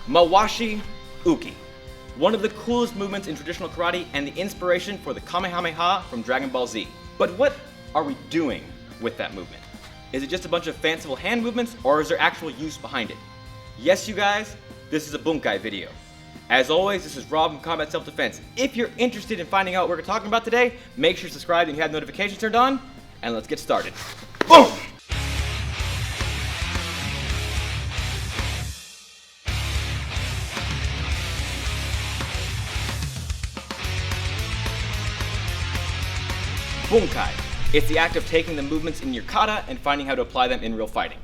Mowashiuki, one of the coolest movements in traditional karate and the inspiration for the Kamehameha from Dragon Ball Z. But what are we doing with that movement? Is it just a bunch of fanciful hand movements, or is there actual use behind it? Yes, you guys, this is a bunkai video. As always, this is Rob from Combat Self-Defense. If you're interested in finding out what we're talking about today, make sure to subscribe and you have notifications turned on, and let's get started. Boom! Bunkai. It's the act of taking the movements in your kata and finding how to apply them in real fighting.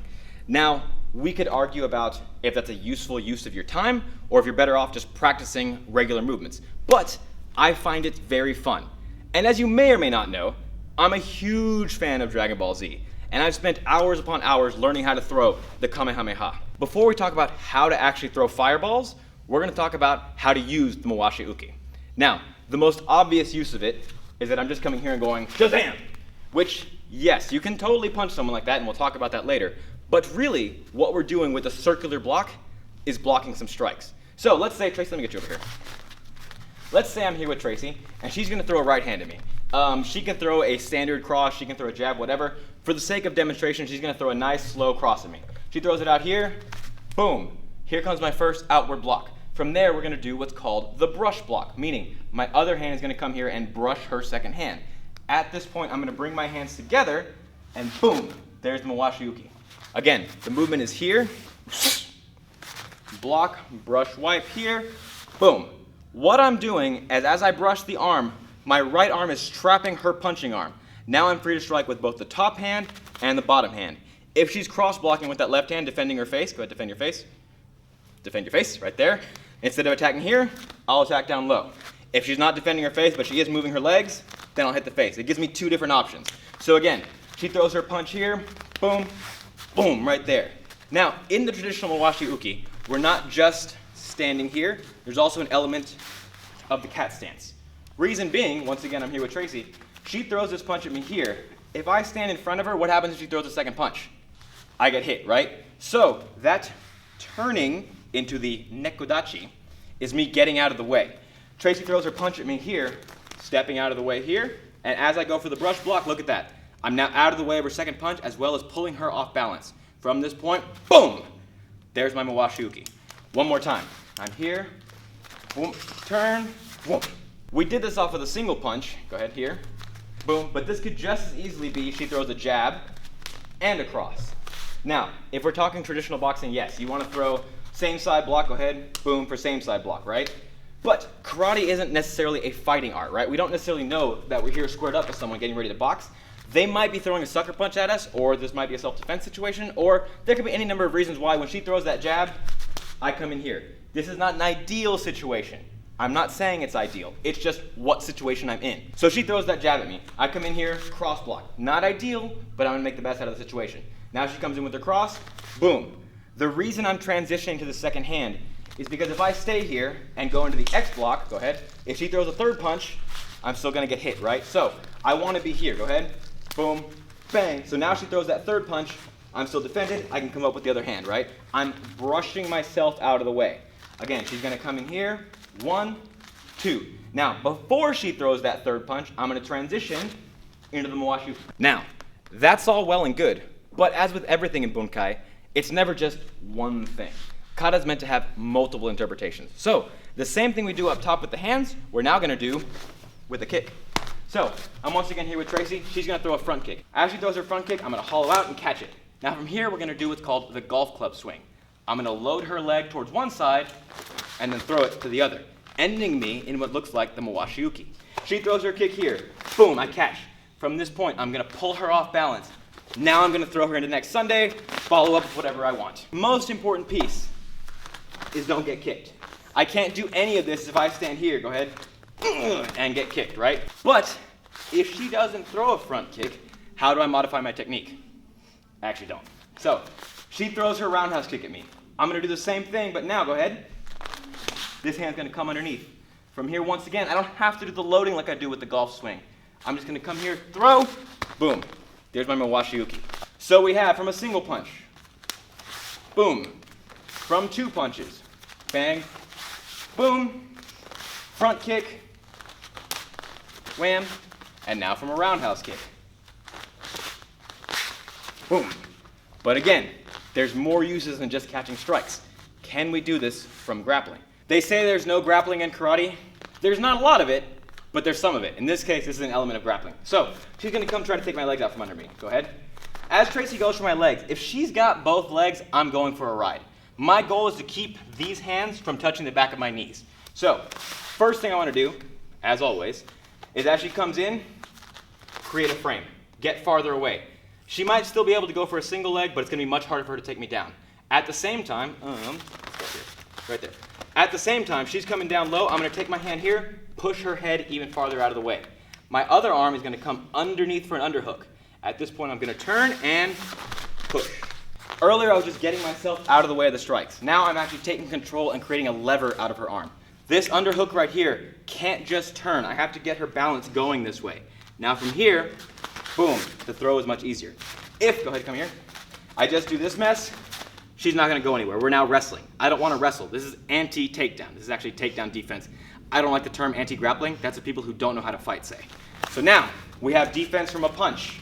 Now, we could argue about if that's a useful use of your time, or if you're better off just practicing regular movements. But I find it very fun. And as you may or may not know, I'm a huge fan of Dragon Ball Z, and I've spent hours upon hours learning how to throw the Kamehameha. Before we talk about how to actually throw fireballs, we're going to talk about how to use the Mowashiuki. Now, the most obvious use of it is that I'm just coming here and going, Shazam! Which, yes, you can totally punch someone like that, and we'll talk about that later. But really, what we're doing with a circular block is blocking some strikes. So let's say, Tracy, let me get you over here. Let's say I'm here with Tracy, and she's gonna throw a right hand at me. She can throw a standard cross, she can throw a jab, whatever. For the sake of demonstration, she's gonna throw a nice, slow cross at me. She throws it out here, boom. Here comes my first outward block. From there, we're gonna do what's called the brush block, meaning my other hand is gonna come here and brush her second hand. At this point, I'm gonna bring my hands together, and boom, there's the Mowashiuki. Again, the movement is here, block, brush, wipe here, boom. What I'm doing is as I brush the arm, my right arm is trapping her punching arm. Now I'm free to strike with both the top hand and the bottom hand. If she's cross-blocking with that left hand, defending her face, go ahead, defend your face. Defend your face, right there. Instead of attacking here, I'll attack down low. If she's not defending her face, but she is moving her legs, then I'll hit the face. It gives me two different options. So again, she throws her punch here, boom, boom, right there. Now, in the traditional Mowashiuki, we're not just standing here. There's also an element of the cat stance. Reason being, once again, I'm here with Tracy. She throws this punch at me here. If I stand in front of her, what happens if she throws a second punch? I get hit, right? So that turning into the nekodachi is me getting out of the way. Tracy throws her punch at me here, stepping out of the way here, and as I go for the brush block, look at that. I'm now out of the way of her second punch, as well as pulling her off balance. From this point, boom! There's my Mowashiuki. One more time. I'm here, boom, turn, boom. We did this off with a single punch. Go ahead here, boom. But this could just as easily be she throws a jab and a cross. Now, if we're talking traditional boxing, yes, you want to throw same side block, go ahead, boom, for same side block, right? But karate isn't necessarily a fighting art, right? We don't necessarily know that we're here squared up with someone getting ready to box. They might be throwing a sucker punch at us, or this might be a self-defense situation, or there could be any number of reasons why when she throws that jab, I come in here. This is not an ideal situation. I'm not saying it's ideal. It's just what situation I'm in. So she throws that jab at me. I come in here, cross block. Not ideal, but I'm gonna make the best out of the situation. Now she comes in with her cross, boom. The reason I'm transitioning to the second hand is because if I stay here and go into the X block, go ahead, if she throws a third punch, I'm still gonna get hit, right? So I wanna be here, go ahead, boom, bang. So now she throws that third punch, I'm still defended, I can come up with the other hand, right? I'm brushing myself out of the way. Again, she's gonna come in here, 1, 2. Now, before she throws that third punch, I'm gonna transition into the Mawashi. Now, that's all well and good, but as with everything in bunkai, it's never just one thing. Kata is meant to have multiple interpretations. So, the same thing we do up top with the hands, we're now gonna do with a kick. So, I'm once again here with Tracy. She's gonna throw a front kick. As she throws her front kick, I'm gonna hollow out and catch it. Now from here, we're gonna do what's called the golf club swing. I'm gonna load her leg towards one side and then throw it to the other, ending me in what looks like the Mowashiuki. She throws her kick here, boom, I catch. From this point, I'm gonna pull her off balance. Now I'm gonna throw her into next Sunday, follow up with whatever I want. Most important piece is don't get kicked. I can't do any of this if I stand here, go ahead, and get kicked, right? But if she doesn't throw a front kick, how do I modify my technique? I actually don't. So, she throws her roundhouse kick at me. I'm gonna do the same thing, but now, go ahead. This hand's gonna come underneath. From here, once again, I don't have to do the loading like I do with the golf swing. I'm just gonna come here, throw, boom. There's my Mowashiuki. So we have from a single punch, boom. From two punches, bang, boom, front kick, wham, and now from a roundhouse kick. Boom. But again, there's more uses than just catching strikes. Can we do this from grappling? They say there's no grappling in karate. There's not a lot of it, but there's some of it. In this case, this is an element of grappling. So she's gonna come try to take my legs out from under me. Go ahead. As Tracy goes for my legs, if she's got both legs, I'm going for a ride. My goal is to keep these hands from touching the back of my knees. So first thing I wanna do, as always, is as she comes in, create a frame. Get farther away. She might still be able to go for a single leg, but it's gonna be much harder for her to take me down. At the same time, right there. At the same time, she's coming down low. I'm gonna take my hand here, push her head even farther out of the way. My other arm is gonna come underneath for an underhook. At this point, I'm gonna turn and push. Earlier, I was just getting myself out of the way of the strikes. Now I'm actually taking control and creating a lever out of her arm. This underhook right here can't just turn. I have to get her balance going this way. Now from here, boom, the throw is much easier. Go ahead, come here. I just do this mess, she's not gonna go anywhere. We're now wrestling. I don't wanna wrestle. This is anti-takedown. This is actually takedown defense. I don't like the term anti-grappling. That's what people who don't know how to fight say. So now, we have defense from a punch.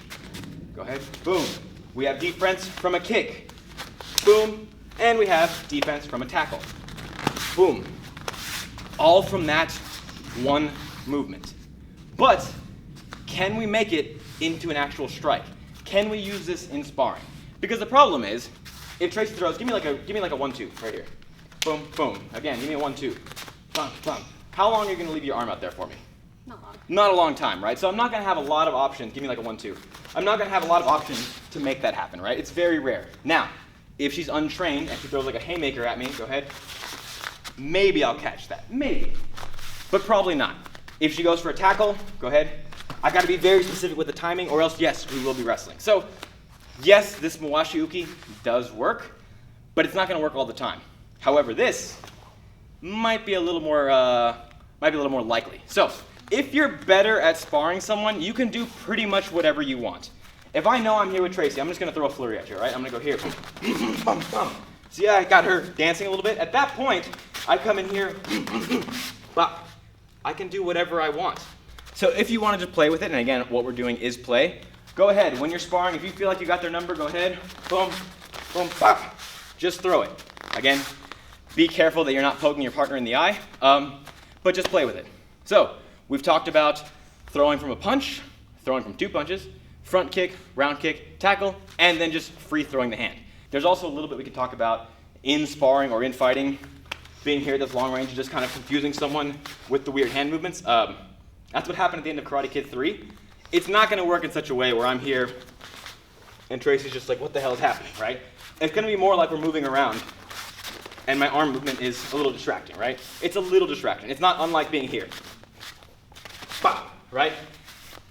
Go ahead, boom. We have defense from a kick, boom. And we have defense from a tackle, boom. All from that one movement. But can we make it into an actual strike? Can we use this in sparring? Because the problem is, if Tracy throws, give me like a 1-2 right here. Boom, boom. Again, give me a 1-2. Bum, bum. How long are you gonna leave your arm out there for me? Not long. Not a long time, right? So I'm not gonna have a lot of options. Give me like a 1-2. I'm not gonna have a lot of options to make that happen, right? It's very rare. Now, if she's untrained and she throws like a haymaker at me, go ahead. Maybe I'll catch that, maybe. But probably not. If she goes for a tackle, go ahead. I gotta be very specific with the timing or else, yes, we will be wrestling. So, yes, this Mowashiuki does work, but it's not gonna work all the time. However, this might be a little more likely. So, if you're better at sparring someone, you can do pretty much whatever you want. If I know I'm here with Tracy, I'm just gonna throw a flurry at you, right? I'm gonna go here. See, I got her dancing a little bit. At that point, I come in here, I can do whatever I want. So if you want to just play with it, and again, what we're doing is play, go ahead. When you're sparring, if you feel like you got their number, go ahead, boom, boom, pop. Just throw it. Again, be careful that you're not poking your partner in the eye, but just play with it. So we've talked about throwing from a punch, throwing from 2 punches, front kick, round kick, tackle, and then just free throwing the hand. There's also a little bit we can talk about in sparring or in fighting, being here at this long range and just kind of confusing someone with the weird hand movements. That's what happened at the end of Karate Kid 3. It's not gonna work in such a way where I'm here and Tracy's just like, what the hell is happening, right? It's gonna be more like we're moving around and my arm movement is a little distracting, right? It's a little distracting. It's not unlike being here. Bop, right?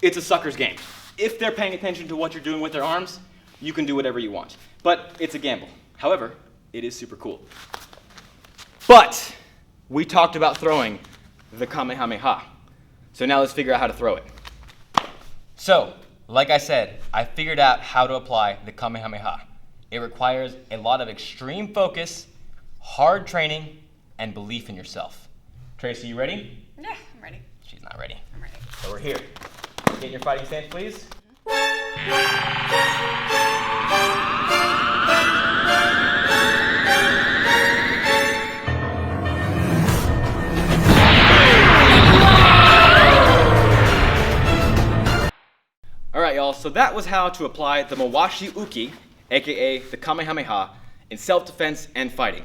It's a sucker's game. If they're paying attention to what you're doing with their arms, you can do whatever you want. But it's a gamble. However, it is super cool. But we talked about throwing the Kamehameha. So now let's figure out how to throw it. So, like I said, I figured out how to apply the Kamehameha. It requires a lot of extreme focus, hard training, and belief in yourself. Tracy, you ready? Yeah, I'm ready. She's not ready. I'm ready. So we're here. Get in your fighting stance, please. Alright y'all, so that was how to apply the Mowashiuki, aka the Kamehameha, in self-defense and fighting.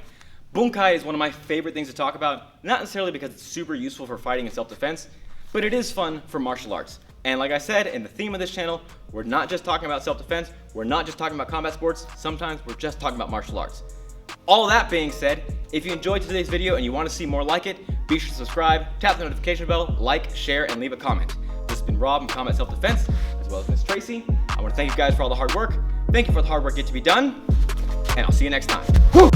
Bunkai is one of my favorite things to talk about, not necessarily because it's super useful for fighting and self-defense, but it is fun for martial arts. And like I said, in the theme of this channel, we're not just talking about self-defense, we're not just talking about combat sports, sometimes we're just talking about martial arts. All of that being said, if you enjoyed today's video and you want to see more like it, be sure to subscribe, tap the notification bell, like, share, and leave a comment. This has been Rob from Combat Self-Defense, as well as Miss Tracy. I want to thank you guys for all the hard work. Thank you for the hard work yet to be done, and I'll see you next time. Woo!